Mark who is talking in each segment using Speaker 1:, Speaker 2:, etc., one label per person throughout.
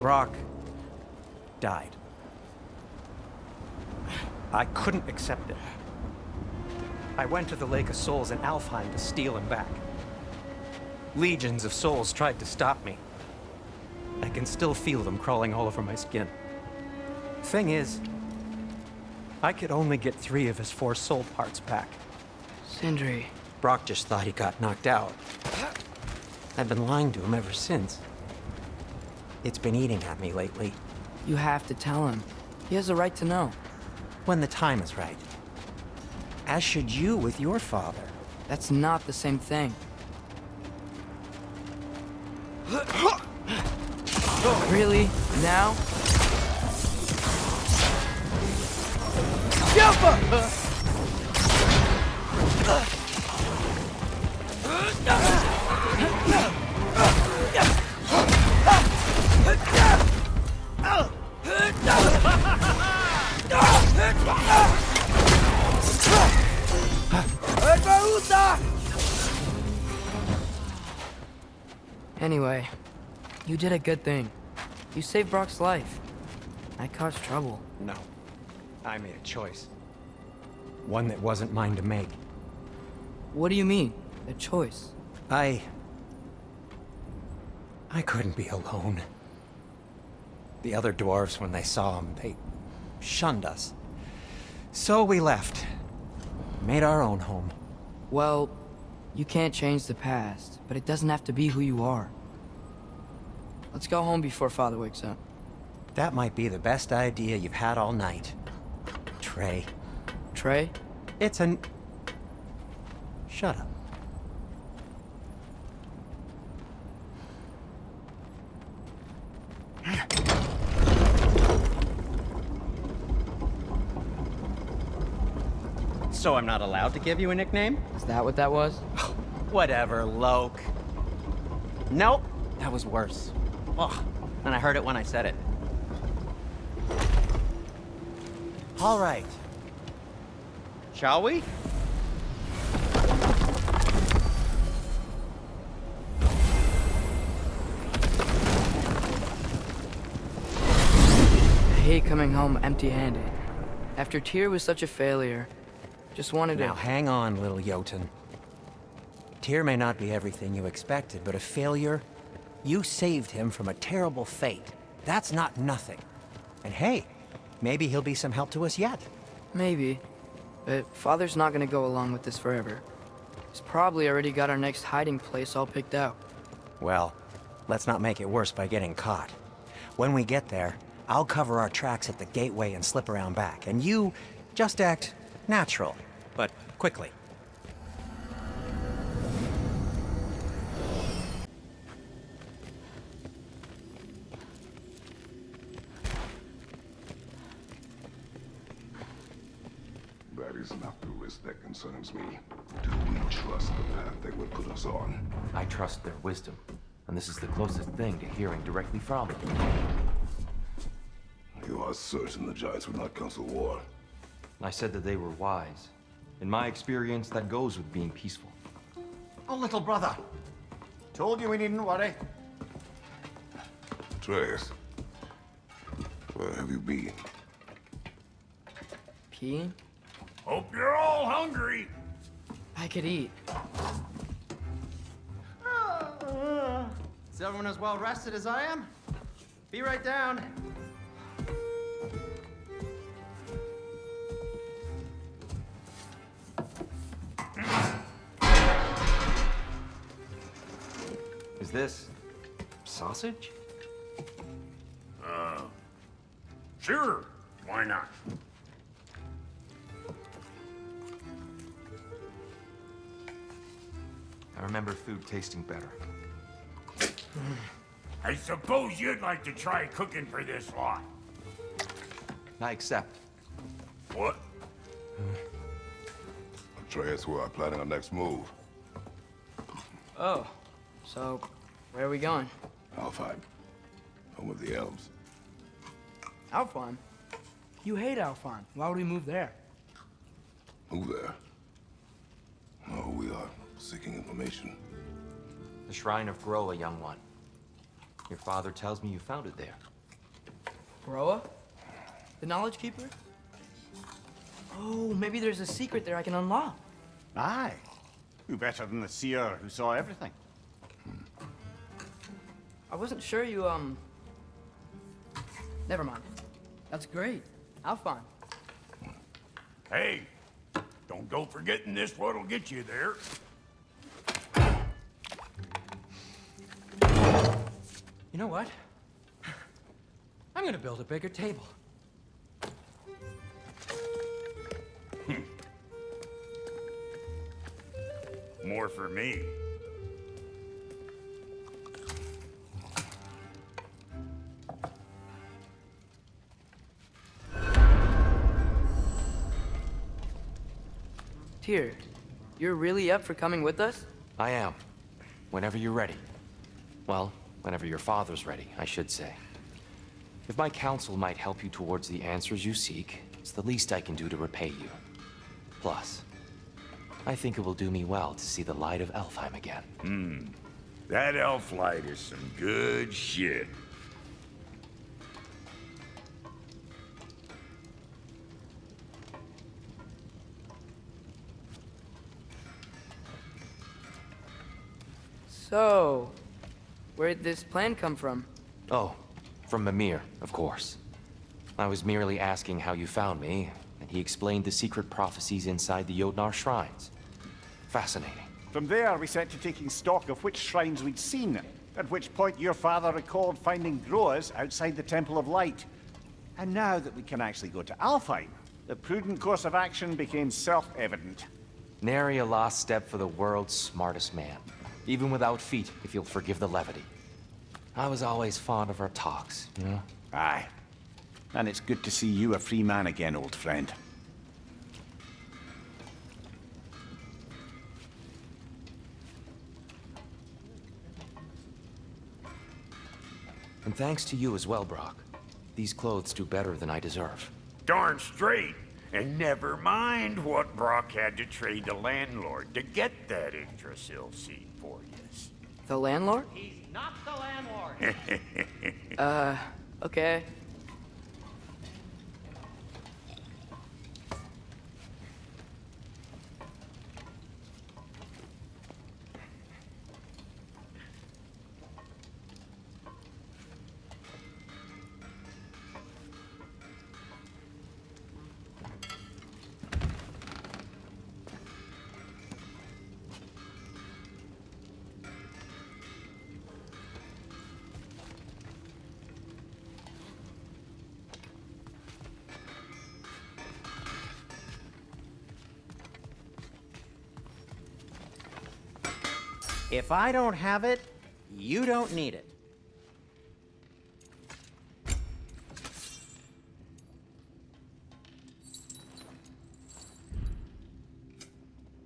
Speaker 1: Brock died. I couldn't accept it. I went to the Lake of Souls in Alfheim to steal him back. Legions of souls tried to stop me. I can still feel them crawling all over my skin. Thing is, I could only get 3 of his 4 soul parts back.
Speaker 2: Sindri.
Speaker 1: Brock just thought he got knocked out. I've been lying to him ever since. It's been eating at me lately.
Speaker 2: You have to tell him. He has a right to know.
Speaker 1: When the time is right. As should you with your father.
Speaker 2: That's not the same thing. Really? Now? Anyway, you did a good thing. You saved Brock's life. I caused trouble.
Speaker 1: No. I made a choice. One that wasn't mine to make.
Speaker 2: What do you mean? A choice?
Speaker 1: I couldn't be alone. The other dwarves, when they saw him, they shunned us. So we left. Made our own home.
Speaker 2: Well, you can't change the past, but it doesn't have to be who you are. Let's go home before Father wakes up.
Speaker 1: That might be the best idea you've had all night. Trey.
Speaker 2: Trey?
Speaker 1: It's an... Shut up. So I'm not allowed to give you a nickname?
Speaker 2: Is that what that was?
Speaker 1: Whatever, Loke. Nope, that was worse. Ugh, and I heard it when I said it. All right. Shall we?
Speaker 2: I hate coming home empty-handed. After Tyr was such a failure, just wanted to...
Speaker 1: Now hang on, little Jotun. Tyr may not be everything you expected, but a failure? You saved him from a terrible fate. That's not nothing. And hey, maybe he'll be some help to us yet.
Speaker 2: Maybe. But Father's not gonna go along with this forever. He's probably already got our next hiding place all picked out.
Speaker 1: Well, let's not make it worse by getting caught. When we get there, I'll cover our tracks at the gateway and slip around back. And you just act natural, but quickly.
Speaker 3: That is not the risk that concerns me. Do we trust the path they would put us on?
Speaker 4: I trust their wisdom, and this is the closest thing to hearing directly from them.
Speaker 3: You are certain the Giants would not counsel war?
Speaker 4: I said that they were wise. In my experience, that goes with being peaceful.
Speaker 5: Oh, little brother. Told you we needn't worry.
Speaker 3: Atreus, where have you been?
Speaker 2: Peeing?
Speaker 5: Hope you're all hungry.
Speaker 2: I could eat.
Speaker 1: Is everyone as well rested as I am? Be right down.
Speaker 4: Is this sausage?
Speaker 5: Sure. Why not?
Speaker 4: I remember food tasting better.
Speaker 5: I suppose you'd like to try cooking for this lot.
Speaker 4: I accept.
Speaker 5: What?
Speaker 3: Atreus, we are planning our next move.
Speaker 2: Oh, so where are we going?
Speaker 3: Alfheim, home of the elves.
Speaker 2: Alfheim? You hate Alfheim. Why would we move there?
Speaker 3: Move there? No, we are seeking information.
Speaker 4: The Shrine of Groa, young one. Your father tells me you found it there.
Speaker 2: Groa? The Knowledge Keeper? Oh, maybe there's a secret there I can unlock.
Speaker 5: Aye. Who better than the seer who saw everything?
Speaker 2: I wasn't sure you, Never mind. That's great. Alphine.
Speaker 6: Hey, don't go forgetting this what'll get you there.
Speaker 1: You know what? I'm gonna build a bigger table.
Speaker 6: More for me.
Speaker 2: Tyr, you're really up for coming with us?
Speaker 4: I am. Whenever you're ready. Well, whenever your father's ready, I should say. If my counsel might help you towards the answers you seek, it's the least I can do to repay you. Plus, I think it will do me well to see the light of Elfheim again.
Speaker 6: That elf light is some good shit.
Speaker 2: So, where'd this plan come from?
Speaker 4: Oh, from Mimir, of course. I was merely asking how you found me, and he explained the secret prophecies inside the Jotnar shrines. Fascinating.
Speaker 5: From there, we set to taking stock of which shrines we'd seen, at which point your father recalled finding Groas outside the Temple of Light. And now that we can actually go to Alfheim, the prudent course of action became self-evident.
Speaker 4: Nary a lost step for the world's smartest man. Even without feet, if you'll forgive the levity. I was always fond of our talks, you know?
Speaker 5: Aye. And it's good to see you a free man again, old friend.
Speaker 4: And thanks to you as well, Brock. These clothes do better than I deserve.
Speaker 6: Darn straight. And never mind what Brock had to trade the landlord to get that Yggdrasil seed for you.
Speaker 2: The landlord?
Speaker 1: He's not the landlord.
Speaker 2: Okay.
Speaker 1: If I don't have it, you don't need it.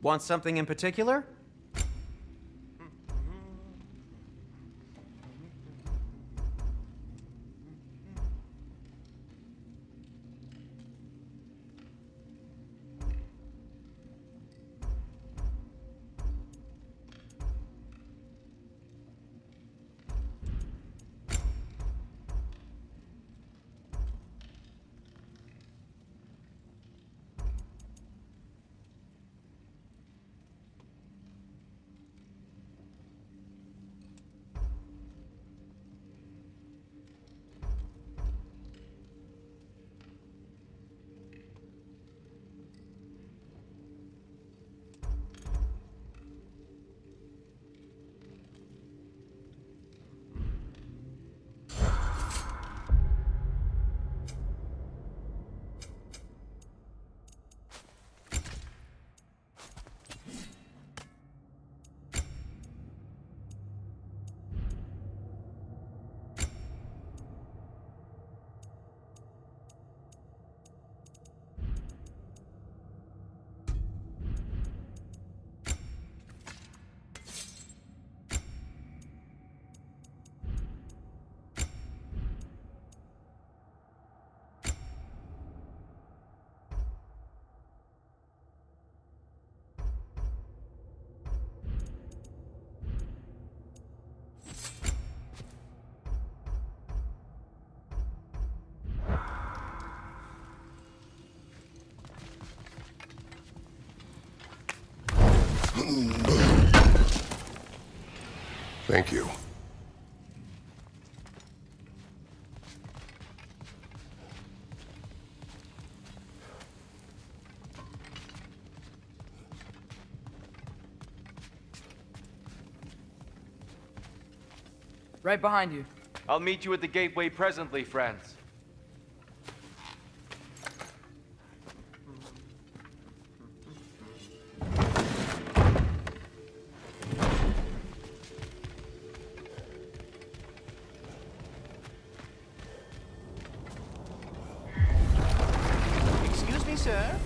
Speaker 1: Want something in particular?
Speaker 3: Thank you.
Speaker 2: Right behind you.
Speaker 4: I'll meet you at the gateway presently, friends.
Speaker 7: Excuse me, sir.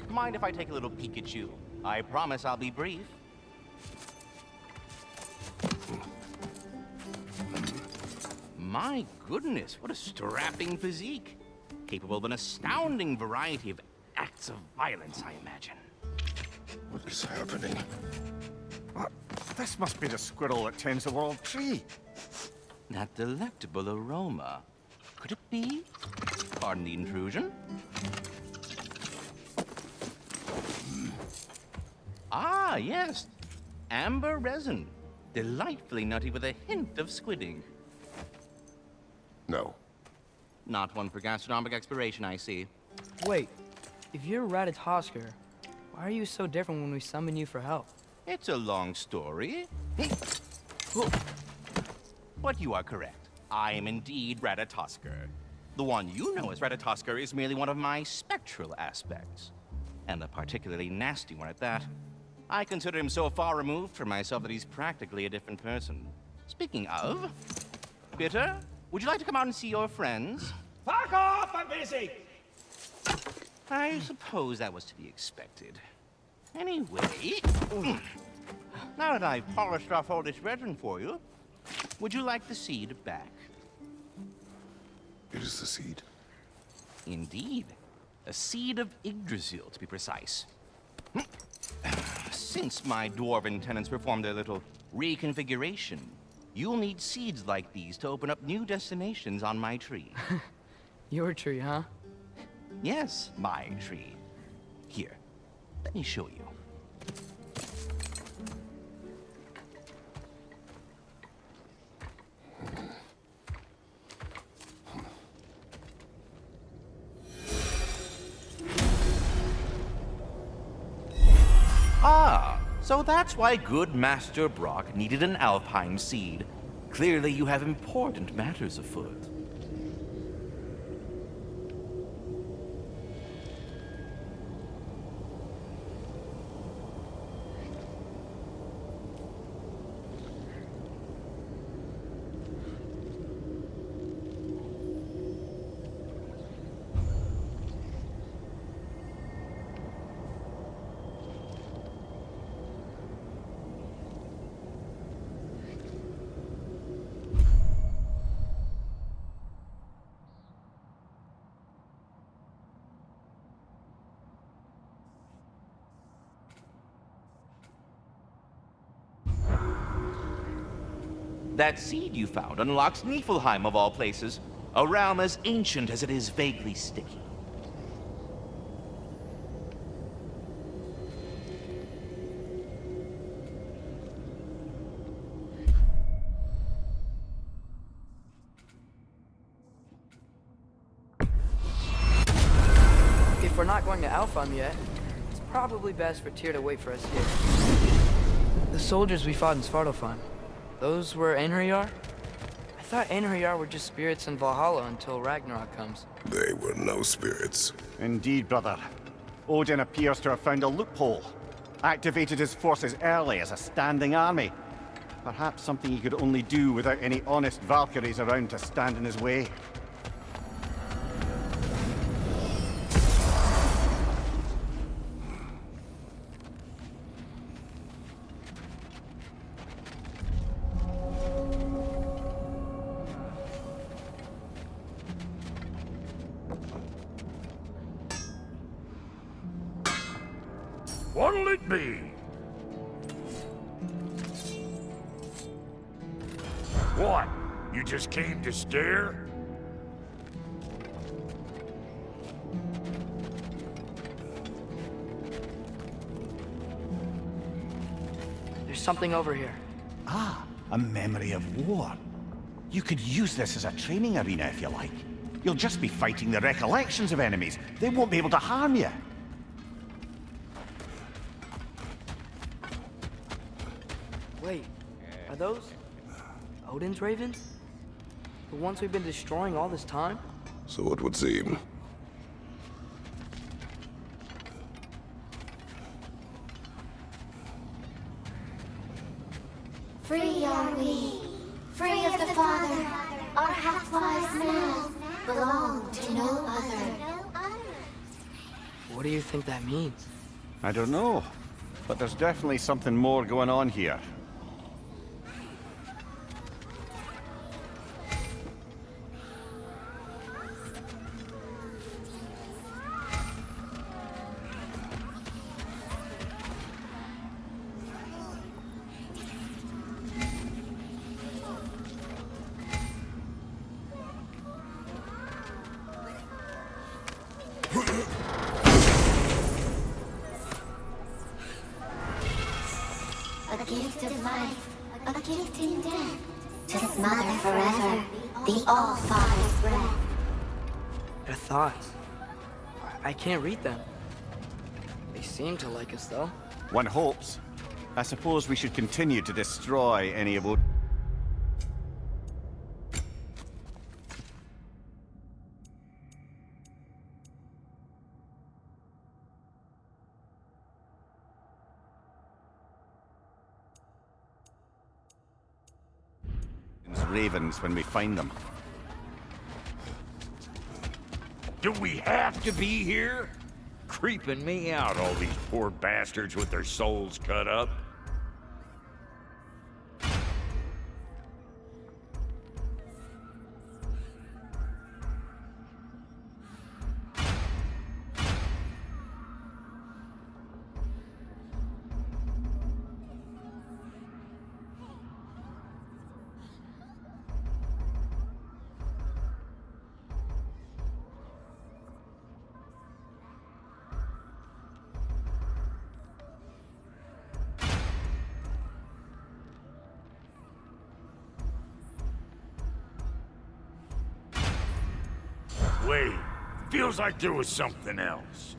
Speaker 7: Mind if I take a little peek at you? I promise I'll be brief. My goodness, what a strapping physique. Capable of an astounding variety of acts of violence, I imagine.
Speaker 3: What is happening?
Speaker 5: What? This must be the squirrel that tends the world tree.
Speaker 7: That delectable aroma. Could it be? Pardon the intrusion. Ah, yes. Amber resin. Delightfully nutty with a hint of squidding.
Speaker 3: No.
Speaker 7: Not one for gastronomic exploration, I see.
Speaker 2: Wait, if you're Ratatoskr, why are you so different when we summon you for help?
Speaker 7: It's a long story. But you are correct. I am indeed Ratatoskr. The one you know as Ratatoskr is merely one of my spectral aspects. And a particularly nasty one at that. I consider him so far removed from myself that he's practically a different person. Speaking of, Bitter, would you like to come out and see your friends?
Speaker 8: Fuck off! I'm busy!
Speaker 7: I suppose that was to be expected. Anyway, now that I've polished off all this resin for you, would you like the seed back?
Speaker 3: It is the seed.
Speaker 7: Indeed. A seed of Yggdrasil, to be precise. Since my dwarven tenants performed their little reconfiguration, you'll need seeds like these to open up new destinations on my tree.
Speaker 2: Your tree, huh?
Speaker 7: Yes, my tree. Here, let me show you. Ah, so that's why good Master Brock needed an Alpine seed. Clearly you have important matters afoot. That seed you found unlocks Niflheim of all places, a realm as ancient as it is vaguely sticky.
Speaker 2: If we're not going to Alfheim yet, it's probably best for Tyr to wait for us here. The soldiers we fought in Svartalfheim, those were Einherjar? I thought Einherjar were just spirits in Valhalla until Ragnarok comes.
Speaker 3: They were no spirits.
Speaker 5: Indeed, brother. Odin appears to have found a loophole. Activated his forces early as a standing army. Perhaps something he could only do without any honest Valkyries around to stand in his way.
Speaker 6: What'll it be? What? You just came to stare?
Speaker 2: There's something over here.
Speaker 5: a memory of war. You could use this as a training arena if you like. You'll just be fighting the recollections of enemies. They won't be able to harm you.
Speaker 2: Wait, are those Odin's ravens? The ones we've been destroying all this time?
Speaker 3: So it would seem.
Speaker 9: Free are we, free of the Father. Our half-lives now belong to no other.
Speaker 2: What do you think that means?
Speaker 5: I don't know, but there's definitely something more going on here.
Speaker 9: A gift of life, a gift in death, to his mother forever, the All-Father's breath.
Speaker 2: Their thoughts. I can't read them. They seem to like us, though.
Speaker 5: One hopes. I suppose we should continue to destroy any of Odin's ravens when we find them.
Speaker 6: Do we have to be here? Creeping me out, all these poor bastards with their souls cut up. Wait, feels like there was something else.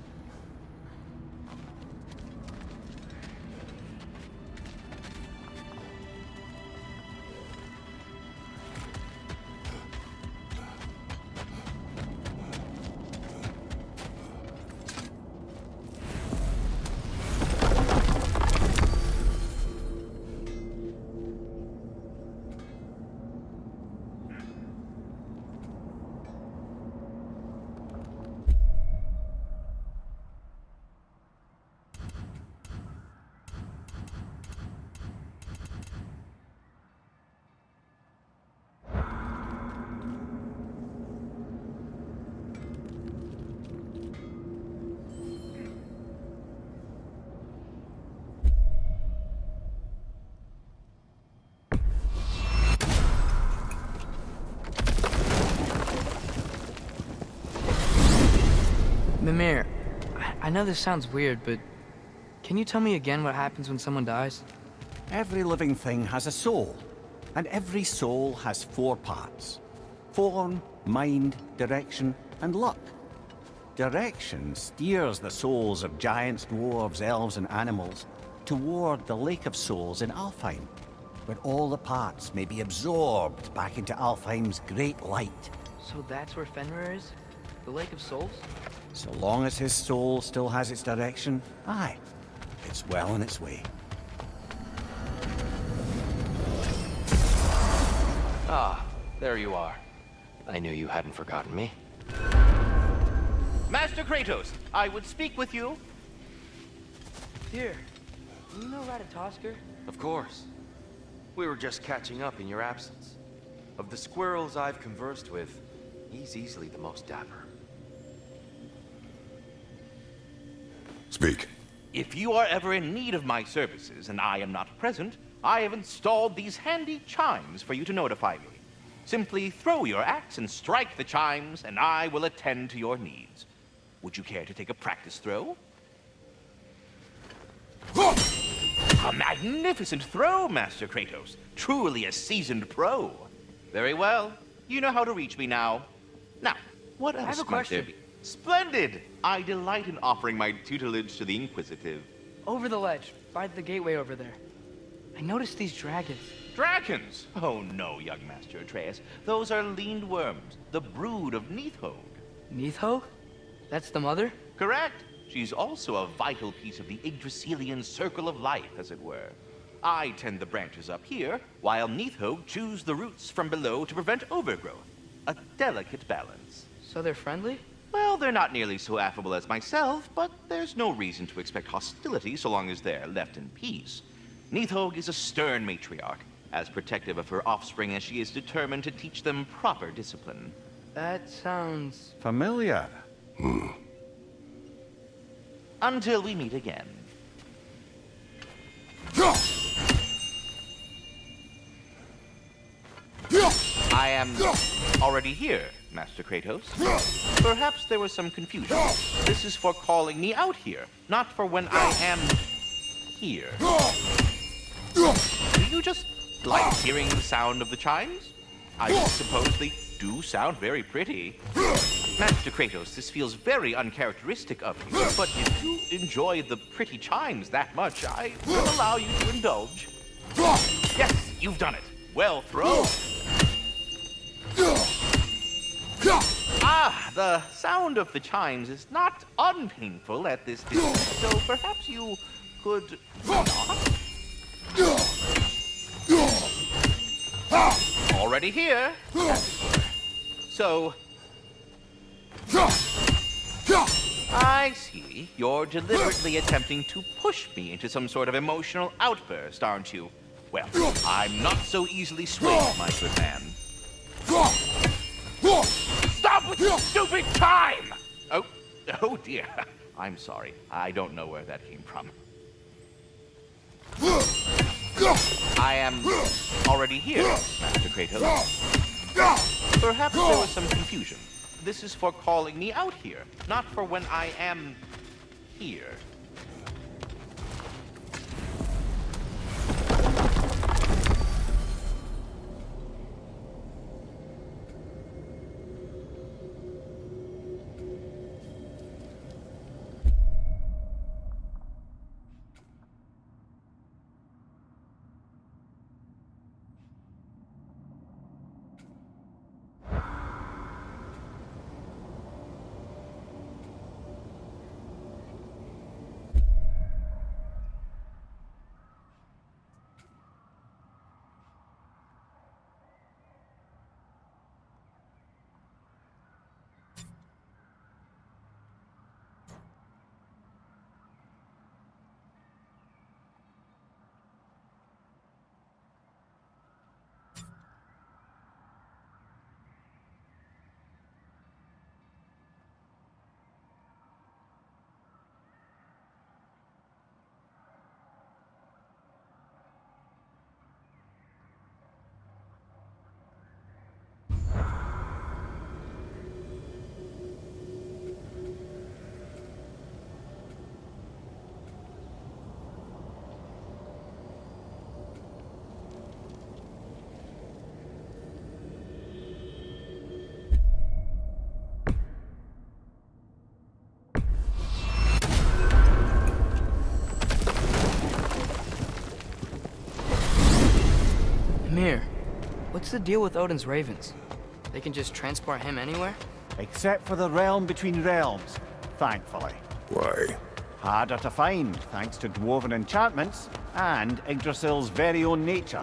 Speaker 2: Mimir, I know this sounds weird, but can you tell me again what happens when someone dies?
Speaker 5: Every living thing has a soul, and every soul has 4 parts: form, mind, direction, and luck. Direction steers the souls of giants, dwarves, elves, and animals toward the Lake of Souls in Alfheim, where all the parts may be absorbed back into Alfheim's great light.
Speaker 2: So that's where Fenrir is? The Lake of Souls?
Speaker 5: So long as his soul still has its direction, aye, it's well on its way.
Speaker 4: Ah, there you are. I knew you hadn't forgotten me.
Speaker 7: Master Kratos, I would speak with you.
Speaker 2: Here, do you know Ratatoskr?
Speaker 4: Of course. We were just catching up in your absence. Of the squirrels I've conversed with, he's easily the most dapper.
Speaker 3: Speak.
Speaker 7: If you are ever in need of my services and I am not present, I have installed these handy chimes for you to notify me. Simply throw your axe and strike the chimes, and I will attend to your needs. Would you care to take a practice throw? A magnificent throw, Master Kratos. Truly a seasoned pro. Very well. You know how to reach me now. Now, what else
Speaker 2: have a
Speaker 7: might there
Speaker 2: question.
Speaker 7: be? Splendid! I delight in offering my tutelage to the Inquisitive.
Speaker 2: Over the ledge, by the gateway over there. I noticed these dragons.
Speaker 7: Dragons? Oh no, young Master Atreus. Those are leaned worms, the brood of Neithode.
Speaker 2: Neitho? That's the mother?
Speaker 7: Correct. She's also a vital piece of the Yggdrasilian circle of life, as it were. I tend the branches up here, while Neithode chews the roots from below to prevent overgrowth. A delicate balance.
Speaker 2: So they're friendly?
Speaker 7: Well, they're not nearly so affable as myself, but there's no reason to expect hostility so long as they're left in peace. Neithode is a stern matriarch, as protective of her offspring as she is determined to teach them proper discipline.
Speaker 2: That sounds...
Speaker 5: Familiar.
Speaker 7: Until we meet again. I am already here, Master Kratos. Perhaps there was some confusion. This is for calling me out here, not for when I am here. Do you just like hearing the sound of the chimes? I suppose they do sound very pretty. Master Kratos, this feels very uncharacteristic of you, but if you enjoy the pretty chimes that much, I will allow you to indulge. Yes, you've done it. Well thrown. Ah, the sound of the chimes is not unpainful at this distance, so perhaps you could not? Already here. So... I see. You're deliberately attempting to push me into some sort of emotional outburst, aren't you? Well, I'm not so easily swayed, my good man. Stop with your stupid time! Oh dear. I'm sorry. I don't know where that came from. I am already here, Master Kratos. Perhaps there was some confusion. This is for calling me out here, not for when I am here.
Speaker 2: Mir, what's the deal with Odin's ravens? They can just transport him anywhere?
Speaker 5: Except for the realm between realms, thankfully.
Speaker 3: Why?
Speaker 5: Harder to find, thanks to dwarven enchantments and Yggdrasil's very own nature.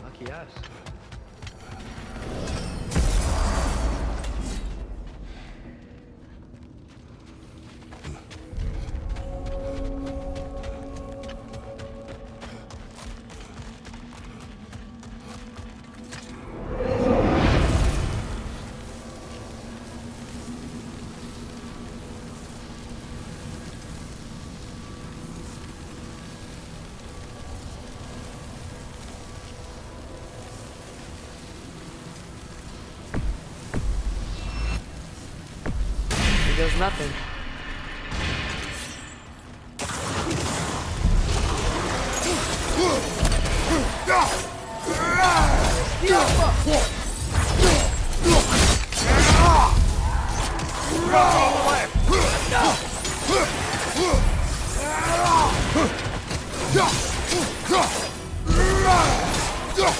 Speaker 2: Lucky us. He does nothing.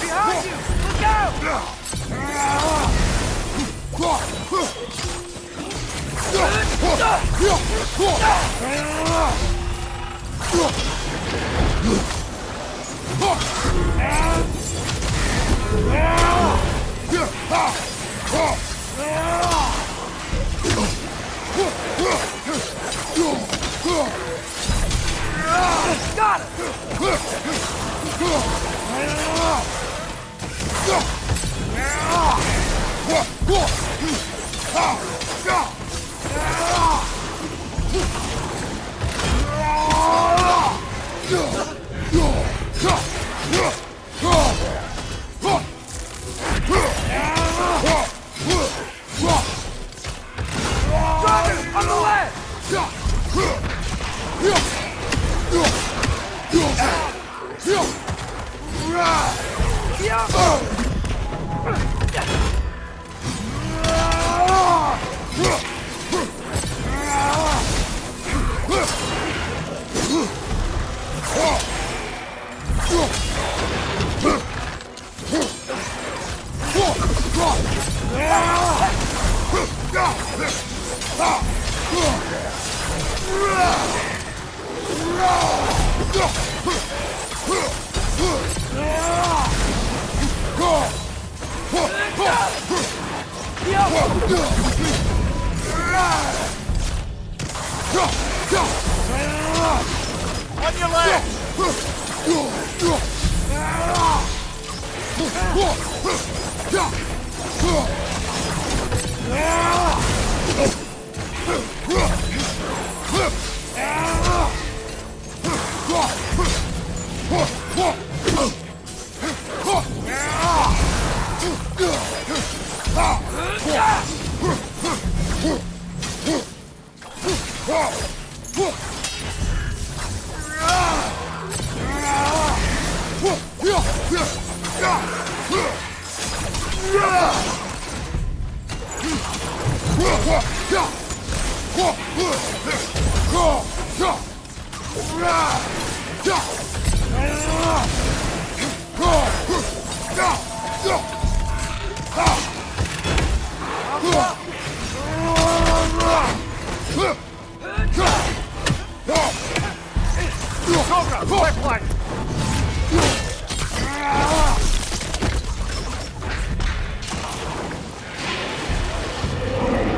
Speaker 2: Behind you! Look out! Got Dragon, on the left! On your left!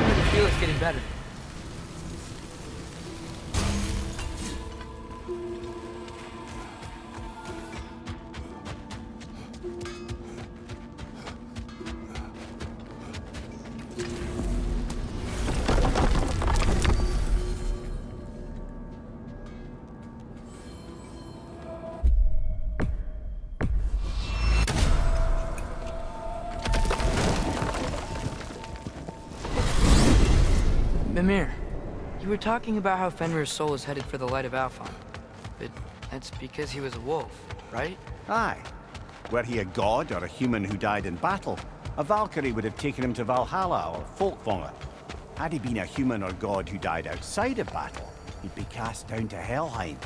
Speaker 2: I feel it's getting better. Mimir, you were talking about how Fenrir's soul is headed for the light of Alfheim. But that's because he was a wolf, right?
Speaker 5: Aye. Were he a god or a human who died in battle, a Valkyrie would have taken him to Valhalla or Folkvangr. Had he been a human or god who died outside of battle, he'd be cast down to Helheim.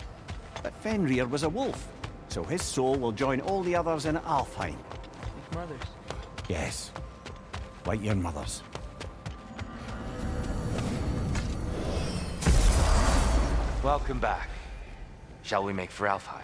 Speaker 5: But Fenrir was a wolf, so his soul will join all the others in Alfheim.
Speaker 2: Like mothers.
Speaker 5: Yes, like your mothers.
Speaker 4: Welcome back. Shall we make for Alfheim?